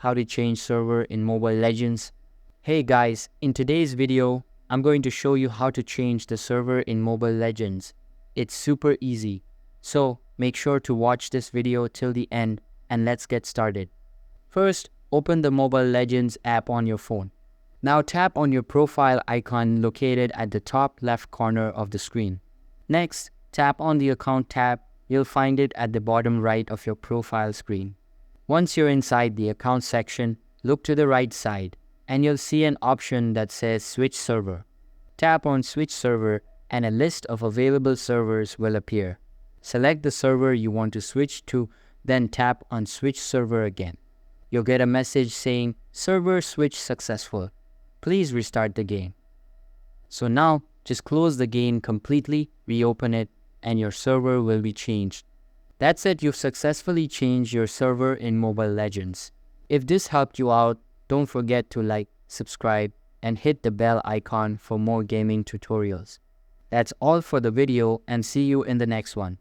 how to change server in Mobile Legends. Hey guys, in today's video, I'm going to show you how to change the server in Mobile Legends. It's super easy. So make sure to watch this video till the end and let's get started. First, open the Mobile Legends app on your phone. Now tap on your profile icon located at the top left corner of the screen. Next, tap on the Account tab. You'll find it at the bottom right of your profile screen. Once you're inside the Account section, look to the right side and you'll see an option that says Switch Server. Tap on Switch Server and a list of available servers will appear. Select the server you want to switch to, then tap on Switch Server again. You'll get a message saying Server Switch Successful. Please restart the game. So now, just close the game completely, reopen it, and your server will be changed. That's it, you've successfully changed your server in Mobile Legends. If this helped you out, don't forget to like, subscribe, and hit the bell icon for more gaming tutorials. That's all for the video and see you in the next one.